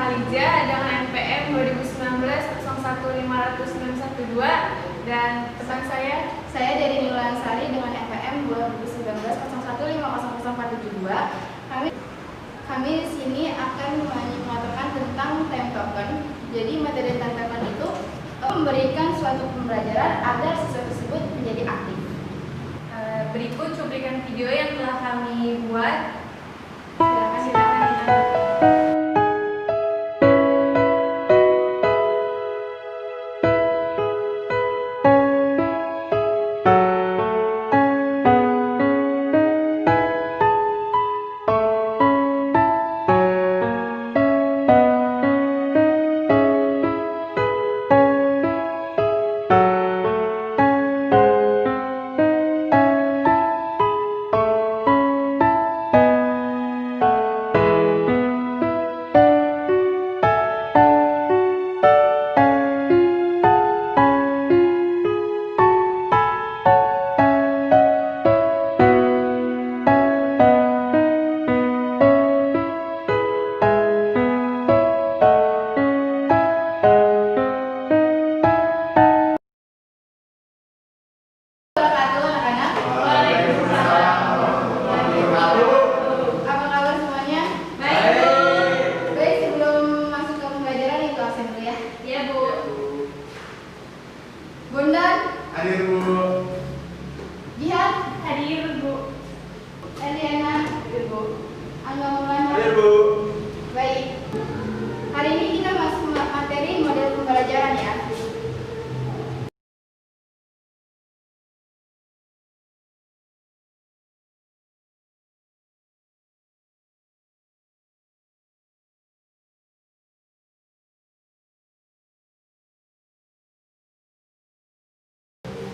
Khalija dengan NPM 2019-015612 dan teman saya dari Nila Sari dengan NPM 2019-01500472. Kami di sini akan mengatakan tentang time token. Jadi materi time token itu memberikan suatu pembelajaran agar siswa tersebut menjadi aktif. Berikut cuplikan video yang telah kami buat. Silakan ditonton. Bondan, hadir Bu. Jihan, Hadir, Bu. Eliana, hadir Bu. Angga Maulana, Hadir Bu. baik. Hari ini kita masuk materi model pembelajaran ya.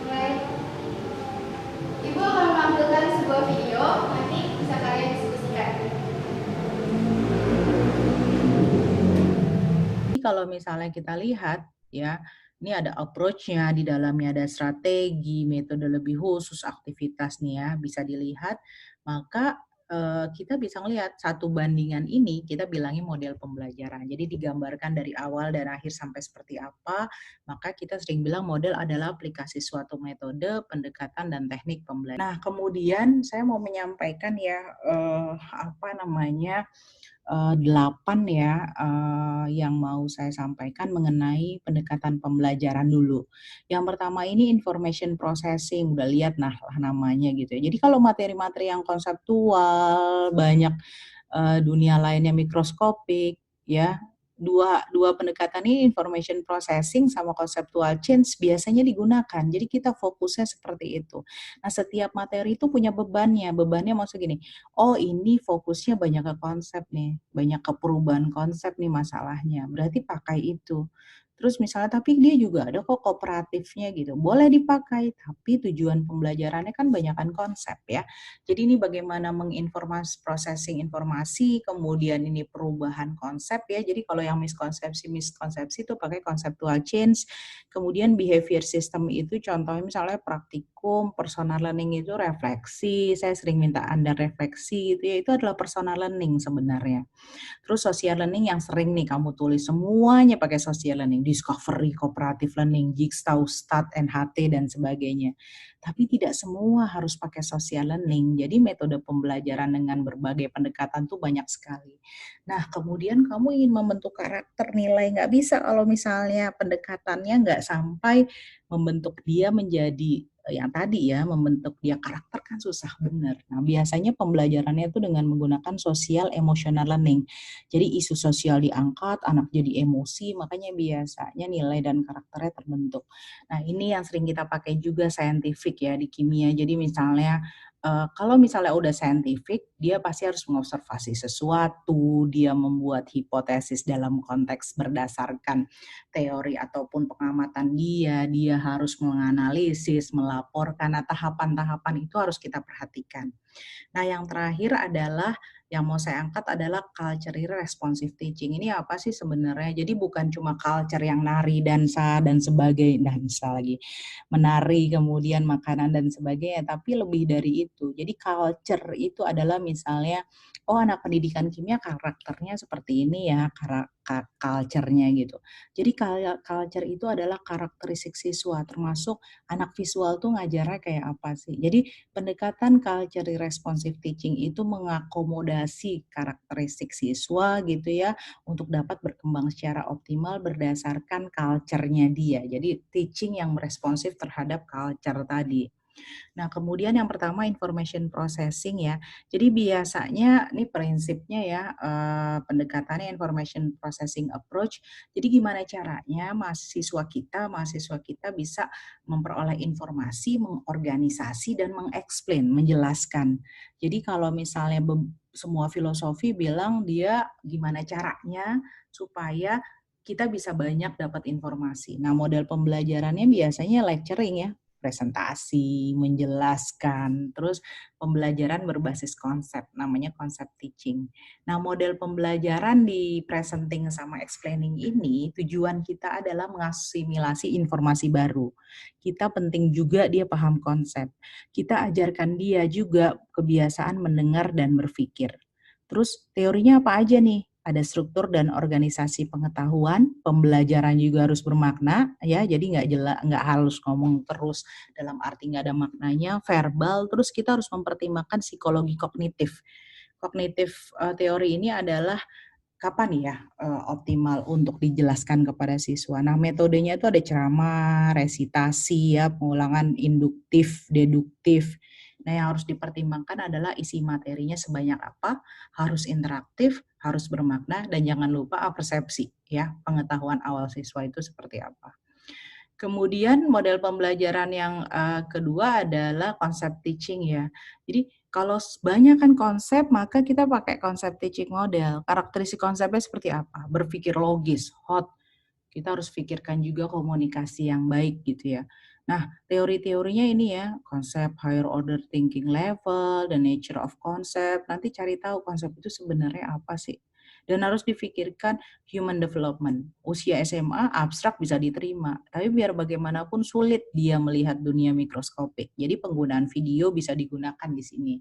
Mulai. Ibu akan menampilkan sebuah video, nanti bisa kalian diskusikan. Kalau misalnya kita lihat ya, ini ada approach-nya, di dalamnya ada strategi, metode lebih khusus, aktivitas nih ya, bisa dilihat. Maka kita bisa melihat satu bandingan ini, kita bilangin model pembelajaran. Jadi digambarkan dari awal dan akhir sampai seperti apa, maka kita sering bilang model adalah aplikasi suatu metode, pendekatan, dan teknik pembelajaran. Nah, kemudian saya mau menyampaikan ya, 8 ya yang mau saya sampaikan mengenai pendekatan pembelajaran dulu. Yang pertama ini information processing, udah lihat nah namanya gitu ya. Jadi kalau materi-materi yang konseptual, banyak dunia lainnya mikroskopik ya, dua pendekatan ini information processing sama conceptual change biasanya digunakan. Jadi kita fokusnya seperti itu. Nah, setiap materi itu punya bebannya. Bebannya maksud gini, oh ini fokusnya banyak ke konsep nih, banyak ke perubahan konsep nih masalahnya. Berarti pakai itu. Terus misalnya, tapi dia juga ada kok kooperatifnya gitu. Boleh dipakai, tapi tujuan pembelajarannya kan banyakkan konsep ya. Jadi ini bagaimana menginformasi, processing informasi, kemudian ini perubahan konsep ya. Jadi kalau yang miskonsepsi itu pakai conceptual change. Kemudian behavior system itu contohnya misalnya praktikum, personal learning itu refleksi. Saya sering minta Anda refleksi gitu ya. Itu adalah personal learning sebenarnya. Terus social learning yang sering nih kamu tulis semuanya pakai social learning, discovery, cooperative learning, jigsaw, STAT, NHT dan sebagainya. Tapi tidak semua harus pakai social learning. Jadi metode pembelajaran dengan berbagai pendekatan tuh banyak sekali. Nah, kemudian kamu ingin membentuk karakter nilai, nggak bisa kalau misalnya pendekatannya nggak sampai membentuk dia menjadi yang tadi ya, membentuk dia karakter kan susah bener. Nah, biasanya pembelajarannya itu dengan menggunakan social emotional learning. Jadi isu sosial diangkat, anak jadi emosi, makanya biasanya nilai dan karakternya terbentuk. Nah, ini yang sering kita pakai juga saintifik ya di kimia. Jadi misalnya kalau misalnya udah saintifik, dia pasti harus mengobservasi sesuatu, dia membuat hipotesis dalam konteks berdasarkan teori ataupun pengamatan dia harus menganalisis, melaporkan, nah tahapan-tahapan itu harus kita perhatikan. Nah, yang terakhir adalah yang mau saya angkat adalah culture responsive teaching. Ini apa sih sebenarnya? Jadi bukan cuma culture yang nari, dansa, dan sebagainya, dansa lagi, menari, kemudian makanan dan sebagainya, tapi lebih dari itu. Jadi culture itu adalah misalnya, oh anak pendidikan kimia karakternya seperti ini ya, culture-nya gitu. Jadi culture itu adalah karakteristik siswa, termasuk anak visual tuh ngajarnya kayak apa sih. Jadi pendekatan culture responsive teaching itu mengakomodasi karakteristik siswa gitu ya, untuk dapat berkembang secara optimal berdasarkan culture-nya dia. Jadi teaching yang responsif terhadap culture tadi. Nah, kemudian yang pertama information processing ya. Jadi biasanya ini prinsipnya ya, pendekatannya information processing approach. Jadi gimana caranya mahasiswa kita bisa memperoleh informasi, mengorganisasi dan mengeksplain, menjelaskan. Jadi kalau misalnya semua filosofi bilang dia gimana caranya supaya kita bisa banyak dapat informasi. Nah, model pembelajarannya biasanya lecturing ya, presentasi, menjelaskan, terus pembelajaran berbasis konsep, namanya konsep teaching. Nah, model pembelajaran di presenting sama explaining ini, tujuan kita adalah mengasimilasi informasi baru. Kita penting juga dia paham konsep. Kita ajarkan dia juga kebiasaan mendengar dan berpikir. Terus teorinya apa aja nih? Ada struktur dan organisasi pengetahuan, pembelajaran juga harus bermakna ya, jadi nggak harus ngomong terus dalam arti nggak ada maknanya, verbal, terus kita harus mempertimbangkan psikologi kognitif. Kognitif teori ini adalah kapan ya optimal untuk dijelaskan kepada siswa. Nah, metodenya itu ada ceramah, resitasi ya, pengulangan induktif, deduktif. Nah, yang harus dipertimbangkan adalah isi materinya sebanyak apa, harus interaktif, harus bermakna, dan jangan lupa persepsi ya, pengetahuan awal siswa itu seperti apa. Kemudian model pembelajaran yang kedua adalah konsep teaching ya. Jadi kalau banyak kan konsep, maka kita pakai konsep teaching model. Karakteristik konsepnya seperti apa? Berpikir logis, hot. Kita harus pikirkan juga komunikasi yang baik gitu ya. Nah, teori-teorinya ini ya, konsep higher order thinking level, the nature of concept. Nanti cari tahu konsep itu sebenarnya apa sih. Dan harus difikirkan human development. Usia SMA abstrak bisa diterima, tapi biar bagaimanapun sulit dia melihat dunia mikroskopik. Jadi penggunaan video bisa digunakan di sini.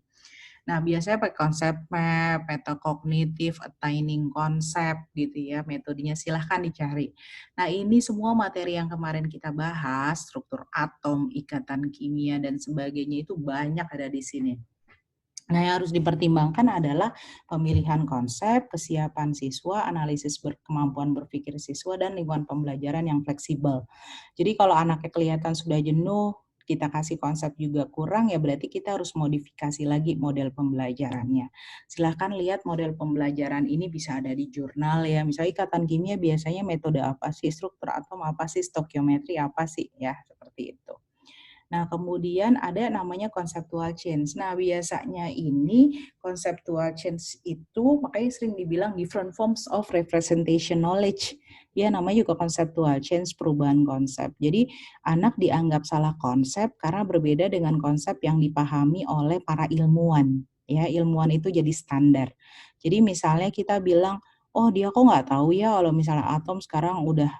Nah, biasanya pakai konsep map, metakognitif, attaining konsep gitu ya, metodenya silahkan dicari. Nah, ini semua materi yang kemarin kita bahas, struktur atom, ikatan kimia, dan sebagainya itu banyak ada di sini. Nah, yang harus dipertimbangkan adalah pemilihan konsep, kesiapan siswa, analisis kemampuan berpikir siswa, dan lingkungan pembelajaran yang fleksibel. Jadi kalau anaknya kelihatan sudah jenuh, kita kasih konsep juga kurang, ya berarti kita harus modifikasi lagi model pembelajarannya. Silahkan lihat model pembelajaran ini bisa ada di jurnal ya. Misalnya ikatan kimia biasanya metode apa sih, struktur atom apa sih, stokiometri apa sih, ya seperti itu. Nah, kemudian ada namanya conceptual change. Nah, biasanya ini conceptual change itu makanya sering dibilang different forms of representation knowledge. Ya, namanya juga conceptual change, perubahan konsep. Jadi, anak dianggap salah konsep karena berbeda dengan konsep yang dipahami oleh para ilmuwan. Ya, ilmuwan itu jadi standar. Jadi, misalnya kita bilang, oh dia kok nggak tahu ya kalau misalnya atom sekarang udah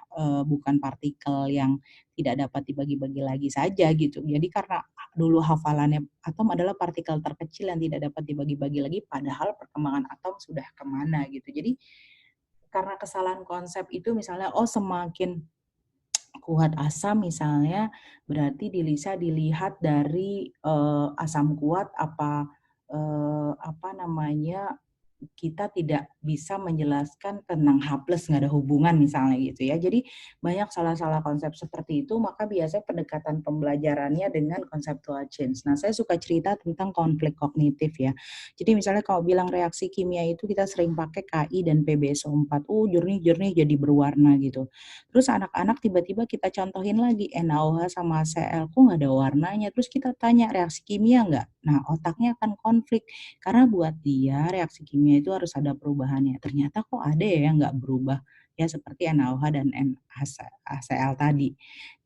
bukan partikel yang tidak dapat dibagi-bagi lagi saja gitu. Jadi karena dulu hafalannya atom adalah partikel terkecil yang tidak dapat dibagi-bagi lagi, padahal perkembangan atom sudah kemana gitu. Jadi karena kesalahan konsep itu misalnya, oh semakin kuat asam misalnya, berarti bisa dilihat dari asam kuat apa namanya, kita tidak bisa menjelaskan tentang H+ nggak ada hubungan misalnya gitu ya. Jadi banyak salah-salah konsep seperti itu, maka biasanya pendekatan pembelajarannya dengan conceptual change. Nah, saya suka cerita tentang konflik kognitif ya. Jadi misalnya kalau bilang reaksi kimia itu kita sering pakai Ki dan PbSO4, jernih-jernih jadi berwarna gitu. Terus anak-anak tiba-tiba kita contohin lagi NaOH sama Cl, kok nggak ada warnanya? Terus kita tanya reaksi kimia nggak? Nah, otaknya akan konflik. Karena buat dia reaksi kimia itu harus ada perubahannya. Ternyata kok ada ya yang nggak berubah. Ya seperti NaOH dan NaCl tadi.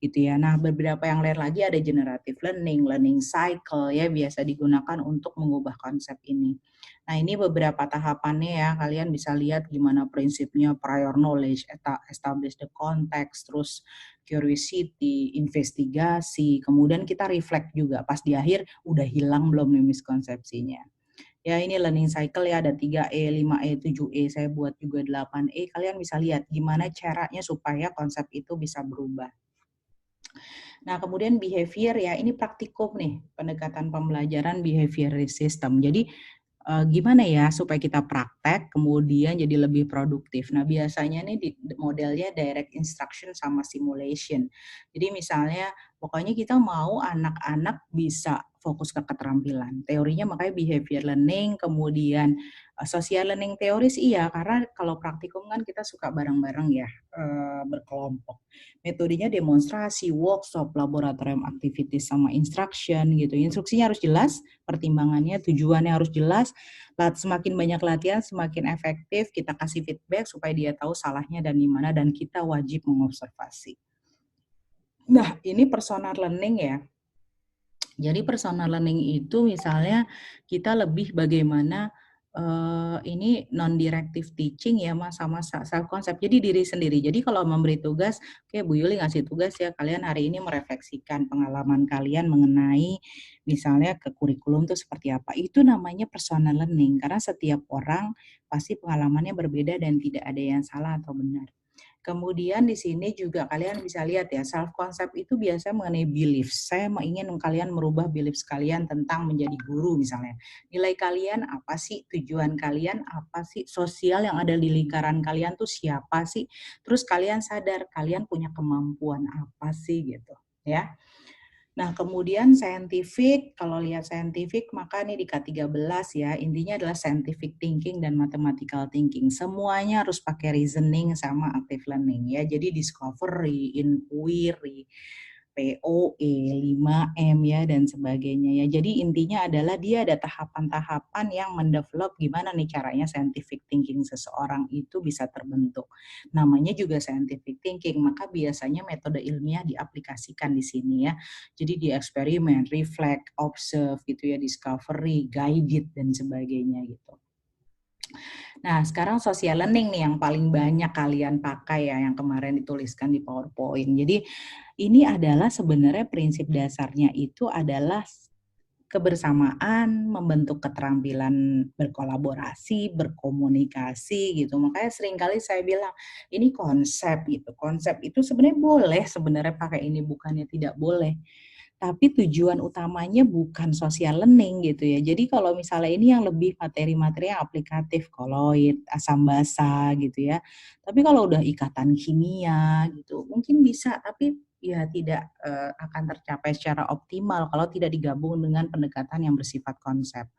Gitu ya. Nah, beberapa yang lain lagi ada generative learning, learning cycle ya biasa digunakan untuk mengubah konsep ini. Nah, ini beberapa tahapannya ya. Kalian bisa lihat gimana prinsipnya prior knowledge, establish the context, terus curiosity, investigasi, kemudian kita reflect juga pas di akhir udah hilang belum nih miskonsepsinya. Ya, ini learning cycle ya, ada 3E, 5E, 7E, saya buat juga 8E. Kalian bisa lihat gimana caranya supaya konsep itu bisa berubah. Nah, kemudian behavior ya, ini praktikum nih, pendekatan pembelajaran behavior system. Jadi, gimana ya supaya kita praktek, kemudian jadi lebih produktif. Nah, biasanya nih modelnya direct instruction sama simulation. Jadi misalnya, pokoknya kita mau anak-anak bisa fokus ke keterampilan. Teorinya makanya behavior learning, kemudian social learning teoris iya, karena kalau praktikum kan kita suka bareng-bareng ya, berkelompok. Metodenya demonstrasi, workshop, laboratorium activities sama instruction gitu. Instruksinya harus jelas, pertimbangannya, tujuannya harus jelas. Semakin banyak latihan, semakin efektif. Kita kasih feedback supaya dia tahu salahnya dan di mana, dan kita wajib mengobservasi. Nah, ini personal learning ya. Jadi personal learning itu misalnya kita lebih bagaimana ini non-directive teaching ya Mas, sama self concept. Jadi diri sendiri. Jadi kalau memberi tugas, oke Bu Yuli ngasih tugas ya, kalian hari ini merefleksikan pengalaman kalian mengenai misalnya ke kurikulum itu seperti apa. Itu namanya personal learning karena setiap orang pasti pengalamannya berbeda dan tidak ada yang salah atau benar. Kemudian di sini juga kalian bisa lihat ya, self concept itu biasanya mengenai belief. Saya ingin kalian merubah belief kalian tentang menjadi guru misalnya. Nilai kalian apa sih? Tujuan kalian apa sih? Sosial yang ada di lingkaran kalian tuh siapa sih? Terus kalian sadar kalian punya kemampuan apa sih gitu, ya. Nah, kemudian scientific, kalau lihat scientific, maka ini di K13 ya, intinya adalah scientific thinking dan mathematical thinking. Semuanya harus pakai reasoning sama active learning ya. Jadi discovery, inquiry, POE, 5M ya, dan sebagainya ya. Jadi intinya adalah dia ada tahapan-tahapan yang mendevelop gimana nih caranya scientific thinking seseorang itu bisa terbentuk. Namanya juga scientific thinking, maka biasanya metode ilmiah diaplikasikan di sini ya. Jadi di eksperimen, reflect, observe gitu ya, discovery, guided, dan sebagainya gitu. Nah, sekarang social learning nih yang paling banyak kalian pakai ya, yang kemarin dituliskan di PowerPoint. Jadi ini adalah sebenarnya prinsip dasarnya itu adalah kebersamaan, membentuk keterampilan berkolaborasi, berkomunikasi gitu. Makanya seringkali saya bilang, ini konsep gitu. Konsep itu sebenarnya boleh sebenarnya pakai ini, bukannya tidak boleh. Tapi tujuan utamanya bukan social learning gitu ya. Jadi kalau misalnya ini yang lebih materi-materi yang aplikatif, koloid, asam basa gitu ya. Tapi kalau udah ikatan kimia gitu, mungkin bisa, tapi ya tidak akan tercapai secara optimal kalau tidak digabung dengan pendekatan yang bersifat konsep.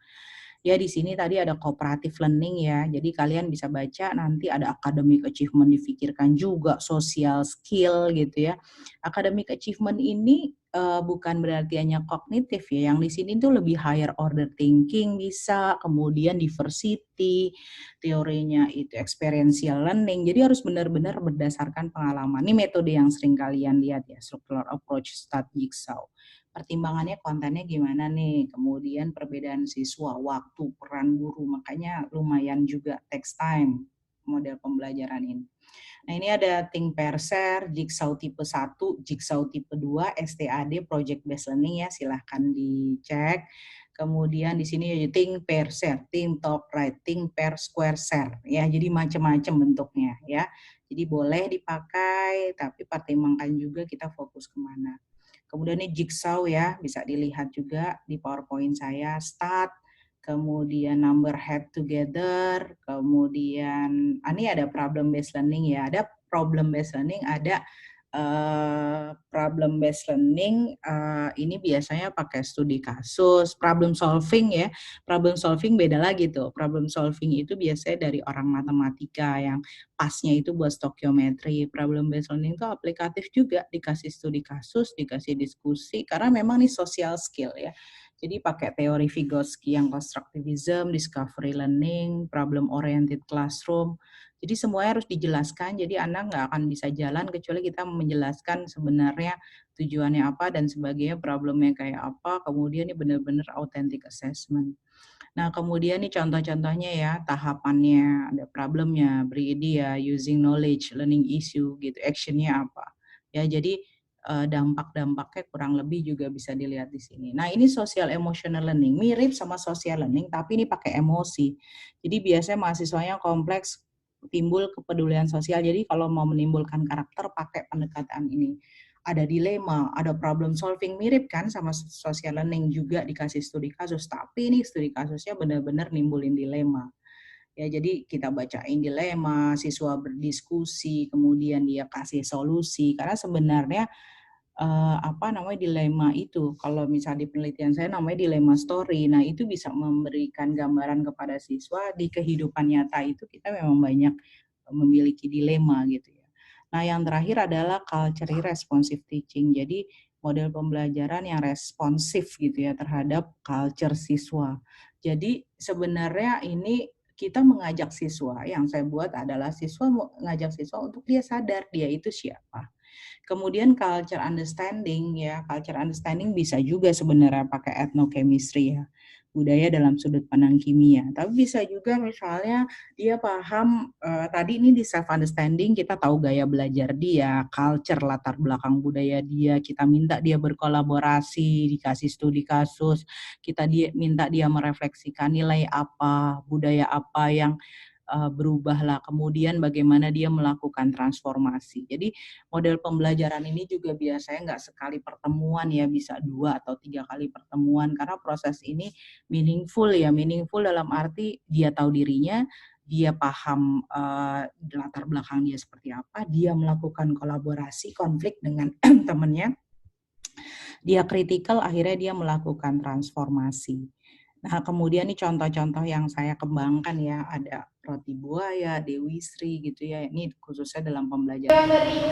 Ya di sini tadi ada cooperative learning ya, jadi kalian bisa baca nanti ada academic achievement difikirkan juga, social skill gitu ya. Academic achievement ini bukan berarti hanya kognitif ya, yang di sini tuh lebih higher order thinking bisa, kemudian diversity, teorinya itu experiential learning, jadi harus benar-benar berdasarkan pengalaman. Ini metode yang sering kalian lihat ya, structural approach, start jigsaw. Pertimbangannya kontennya gimana nih, kemudian perbedaan siswa, waktu, peran guru, makanya lumayan juga takes time model pembelajaran ini. Nah ini ada think pair share, jigsaw tipe 1, jigsaw tipe 2, STAD, project based learning ya, silahkan dicek. Kemudian di sini think pair share, think talk write, think pair square share ya, jadi macam-macam bentuknya ya. Jadi boleh dipakai, tapi pertimbangkan juga kita fokus kemana. Kemudian ini jigsaw ya, bisa dilihat juga di PowerPoint saya, start, kemudian number head together, kemudian ini ada problem based learning ya, ada problem based learning, ada problem based learning, ini biasanya pakai studi kasus, problem solving ya, problem solving beda lagi tuh, problem solving itu biasanya dari orang matematika yang pasnya itu buat stokiometri, problem based learning itu aplikatif juga, dikasih studi kasus, dikasih diskusi, karena memang ini social skill ya. Jadi pakai teori Vygotsky yang constructivism, discovery learning, problem oriented classroom. Jadi semuanya harus dijelaskan, jadi anak nggak akan bisa jalan kecuali kita menjelaskan sebenarnya tujuannya apa dan sebagainya, problemnya kayak apa, kemudian ini benar-benar authentic assessment. Nah, kemudian nih contoh-contohnya ya, tahapannya, ada problemnya, beri idea, using knowledge, learning issue, gitu, actionnya apa. Ya, jadi dampak-dampaknya kurang lebih juga bisa dilihat di sini. Nah, ini social emotional learning, mirip sama social learning tapi ini pakai emosi. Jadi biasanya mahasiswanya kompleks, timbul kepedulian sosial. Jadi kalau mau menimbulkan karakter pakai pendekatan ini. Ada dilema, ada problem solving, mirip kan sama social learning juga dikasih studi kasus, tapi ini studi kasusnya benar-benar nimbulin dilema. Ya, jadi kita bacain dilema, siswa berdiskusi, kemudian dia kasih solusi. Karena sebenarnya dilema itu, kalau misalnya di penelitian saya namanya dilema story. Nah, itu bisa memberikan gambaran kepada siswa di kehidupan nyata itu kita memang banyak memiliki dilema gitu ya. Nah, yang terakhir adalah culture responsive teaching. Jadi model pembelajaran yang responsif gitu ya terhadap culture siswa. Jadi sebenarnya ini kita mengajak siswa, yang saya buat adalah siswa mengajak siswa untuk dia sadar dia itu siapa. Kemudian culture understanding ya, culture understanding bisa juga sebenarnya pakai ethnochemistry ya, budaya dalam sudut pandang kimia. Tapi bisa juga misalnya dia paham tadi ini di self understanding kita tahu gaya belajar dia, culture latar belakang budaya dia, kita minta dia berkolaborasi, dikasih studi kasus, minta dia merefleksikan nilai apa, budaya apa yang berubahlah, kemudian bagaimana dia melakukan transformasi. Jadi model pembelajaran ini juga biasanya nggak sekali pertemuan ya, bisa 2 atau 3 kali pertemuan karena proses ini meaningful ya, meaningful dalam arti dia tahu dirinya, dia paham latar belakang dia seperti apa, dia melakukan kolaborasi, konflik dengan temannya, dia kritikal, akhirnya dia melakukan transformasi. Nah, kemudian nih contoh-contoh yang saya kembangkan ya, ada Roti Buaya, Dewi Sri gitu ya, ini khususnya dalam pembelajaran. Yang dari Ibu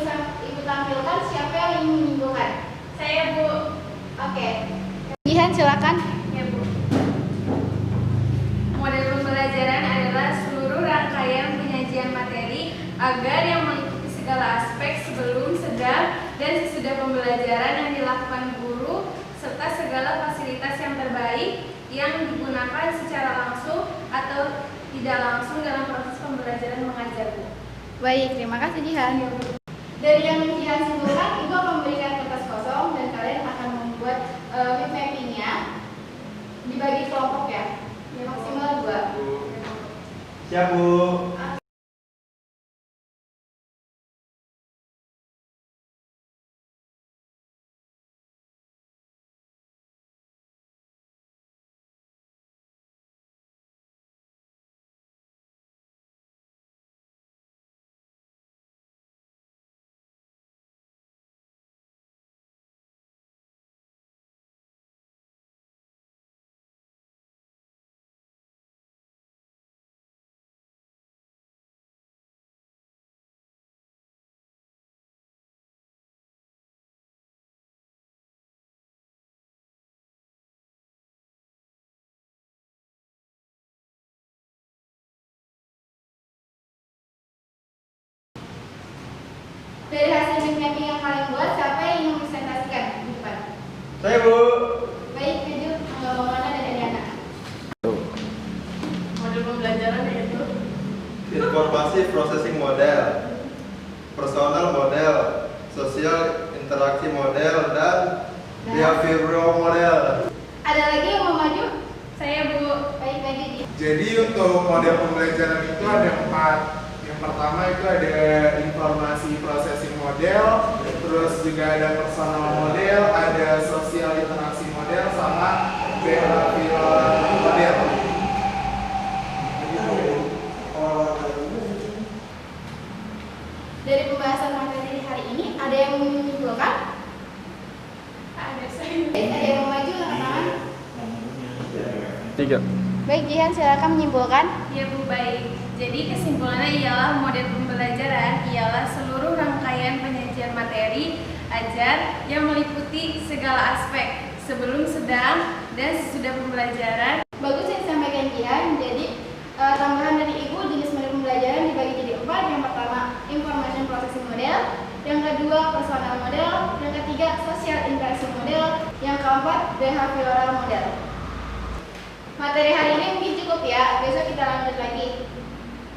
tampilkan, siapa yang ingin menyimpulkan? Saya, Bu. Oke. Jihan, silakan. Ya, Bu. Model pembelajaran adalah seluruh rangkaian penyajian materi agar yang mengikuti segala aspek sebelum, sedang, dan sesudah pembelajaran yang dilakukan guru serta segala fasilitas yang terbaik yang digunakan secara langsung atau tidak langsung dalam proses pembelajaran mengajar, Bu. Baik, terima kasih Jihan. Dari yang Jihan simpulkan, Ibu akan memberikan kertas kosong dan kalian akan membuat mind mapping-nya dibagi kelompok ya, maksimal 2. Siap, Bu. Dari hasil mind mapping yang kalian buat, siapa yang ingin mempresentasikan di depan? Saya, Bu. Baik, Keju, Maulana dan Adiana. Model pembelajaran yaitu Informasi processing model, personal model, social interaksi model, dan behavioral model. Ada lagi yang mau maju? saya, Bu. Baik, Keju. Jadi untuk model pembelajaran itu ada 4. Yang pertama itu ada informasi processing model, terus juga ada personal model, ada social interaksi model, sama behavioral model. Dari pembahasan materi hari ini, ada yang mau menyimpulkan? Ada saya. Baik, ada yang mau maju angkat tangan? 3. Baik, Jihan, silakan menyimpulkan. Ya, Bu, baik. Jadi kesimpulannya ialah model pembelajaran ialah seluruh rangkaian penyajian materi ajar yang meliputi segala aspek sebelum, sedang, dan sesudah pembelajaran. Bagus yang disampaikan Jihan. Jadi tambahan dari Ibu, jenis model pembelajaran dibagi jadi 4. Yang pertama, information processing model. Yang kedua, personal model. Yang ketiga, social interaction model. Yang keempat, behavioral model. Materi hari ini mungkin cukup ya. Besok kita lanjut lagi.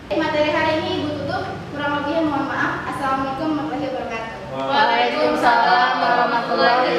Materi hari ini Ibu tutup. Kurang lebihnya mohon maaf. Assalamualaikum warahmatullahi wabarakatuh. Waalaikumsalam. lanjut